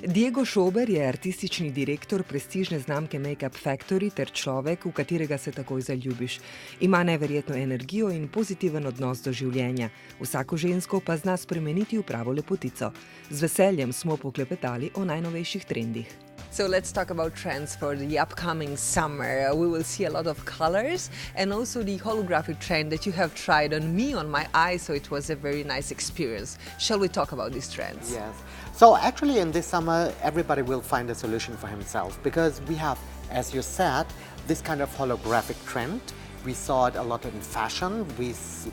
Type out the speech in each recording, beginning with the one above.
Diega Schober je artistični direktor prestižne znamke Make-up Factory ter človek, v katerega se takoj zaljubiš. Ima neverjetno energijo in pozitiven odnos do življenja. Vsako žensko pa zna spremeniti v pravo lepotico. Z veseljem smo poklepetali o najnovejših trendih. So let's talk about trends for the upcoming summer. We will see a lot of colors and also the holographic trend that you have tried on me, on my eyes, so it was a very nice experience. Shall we talk about these trends? Yes. So actually in this summer everybody will find a solution for himself because we have, as you said, this kind of holographic trend. We saw it a lot in fashion.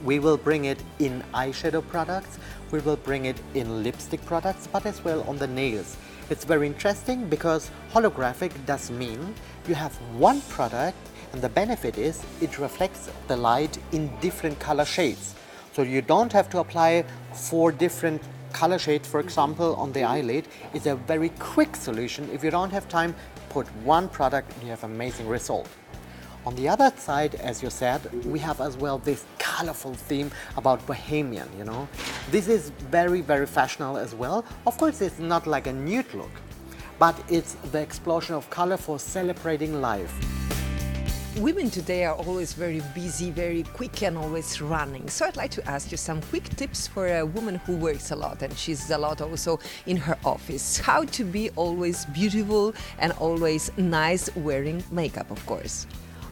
We will bring it in eyeshadow products. We will bring it in lipstick products, but as well on the nails. It's very interesting because holographic does mean you have one product and the benefit is it reflects the light in different color shades. So you don't have to apply 4 different color shades, for example, on the eyelid. It's a very quick solution. If you don't have time, put one product and you have amazing result. On the other side, as you said, we have as well this colorful theme about bohemian, you know. This is very, very fashionable as well. Of course, it's not like a nude look, but it's the explosion of color for celebrating life. Women today are always very busy, very quick and always running. So I'd like to ask you some quick tips for a woman who works a lot and she's a lot also in her office. How to be always beautiful and always nice wearing makeup, of course.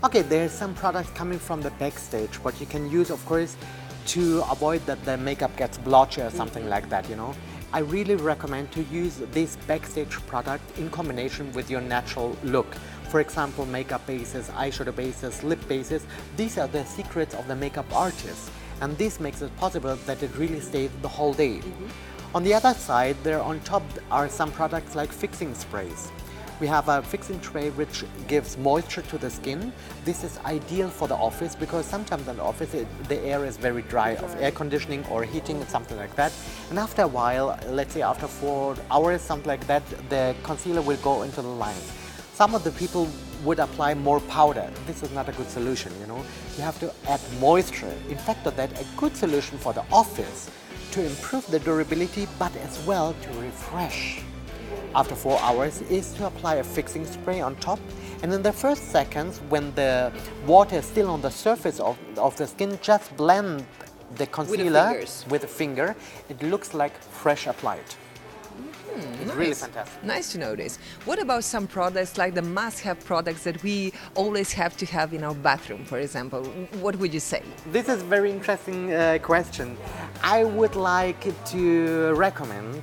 Okay, there's some products coming from the backstage, what you can use, of course, to avoid that the makeup gets blotchy or something like that, you know. I really recommend to use this backstage product in combination with your natural look. For example, makeup bases, eyeshadow bases, lip bases. These are the secrets of the makeup artist. And this makes it possible that it really stays the whole day. On the other side, there on top are some products like fixing sprays. We have a fixing spray which gives moisture to the skin. This is ideal for the office because sometimes in the office the air is very dry of air conditioning or heating, something like that. And after a while, let's say after 4 hours, something like that, the concealer will go into the lines. Some of the people would apply more powder. This is not a good solution, you know. You have to add moisture. In fact, that a good solution for the office to improve the durability, but as well to refresh. After 4 hours is to apply a fixing spray on top, and in the first seconds when the water is still on the surface of the skin, just blend the concealer with a finger. It looks like fresh applied. It's nice. Really fantastic. Nice to know this. What about some products like the must-have products that we always have to have in our bathroom, for example? What would you say? This is a very interesting question. I would like to recommend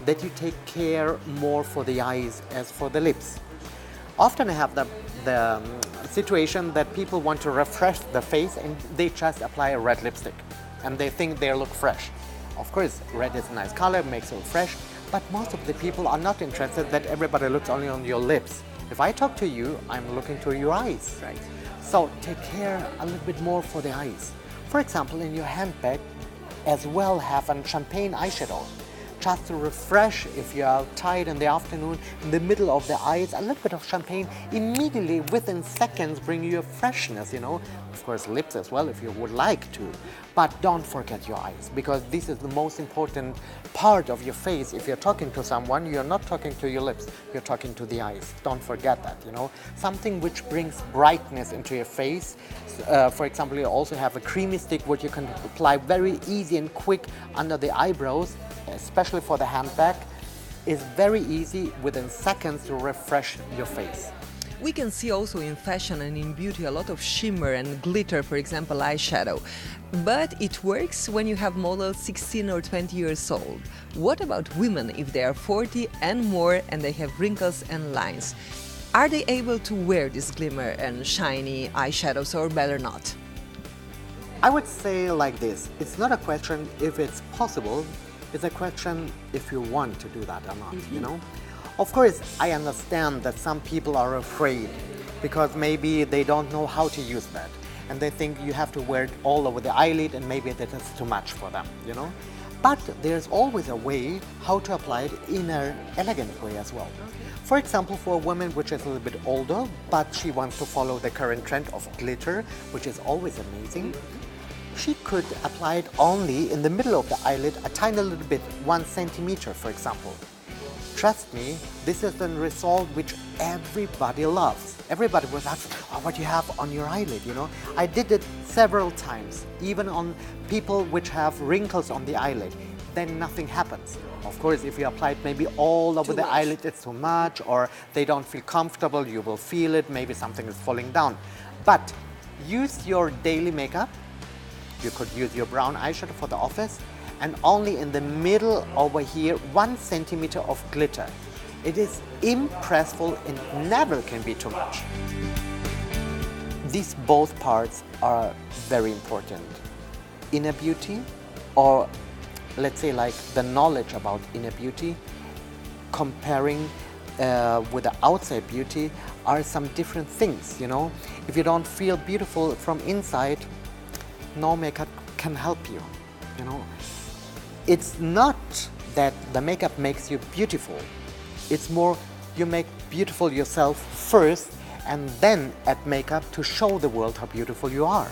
that you take care more for the eyes as for the lips. Often I have the situation that people want to refresh the face and they just apply a red lipstick and they think they look fresh. Of course, red is a nice color, makes it fresh, but most of the people are not interested that everybody looks only on your lips. If I talk to you, I'm looking to your eyes. Right. So take care a little bit more for the eyes. For example, in your handbag, as well have a champagne eyeshadow. Just to refresh if you are tired in the afternoon, in the middle of the eyes, a little bit of champagne immediately within seconds bring you a freshness, you know. Of course, lips as well if you would like to. But don't forget your eyes because this is the most important part of your face. If you're talking to someone, you're not talking to your lips, you're talking to the eyes. Don't forget that, you know. Something which brings brightness into your face. For example, you also have a creamy stick which you can apply very easy and quick under the eyebrows, especially for the handbag. It's very easy within seconds to refresh your face. We can see also in fashion and in beauty a lot of shimmer and glitter, for example, eyeshadow. But it works when you have models 16 or 20 years old. What about women if they are 40 and more and they have wrinkles and lines? Are they able to wear this glimmer and shiny eyeshadows or better not? I would say like this, it's not a question if it's possible, it's a question if you want to do that or not, you know? Of course, I understand that some people are afraid because maybe they don't know how to use that. And they think you have to wear it all over the eyelid and maybe that is too much for them, you know? But there's always a way how to apply it in an elegant way as well. For example, for a woman which is a little bit older, but she wants to follow the current trend of glitter, which is always amazing, she could apply it only in the middle of the eyelid, a tiny little bit, 1 centimeter, for example. trust me, this is the result which everybody loves. Everybody was asked, oh, what you have on your eyelid, you know. I did it several times, even on people which have wrinkles on the eyelid. Then nothing happens. Of course, if you apply it maybe all over the eyelid, it's too much, or they don't feel comfortable, you will feel it, maybe something is falling down. But use your daily makeup. You could use your brown eyeshadow for the office, and only in the middle over here, 1 centimeter of glitter. It is impressive and never can be too much. These both parts are very important. Inner beauty, or let's say like the knowledge about inner beauty, comparing with the outside beauty are some different things, you know. If you don't feel beautiful from inside, no makeup can help you, you know. It's not that the makeup makes you beautiful. It's more you make beautiful yourself first and then add makeup to show the world how beautiful you are.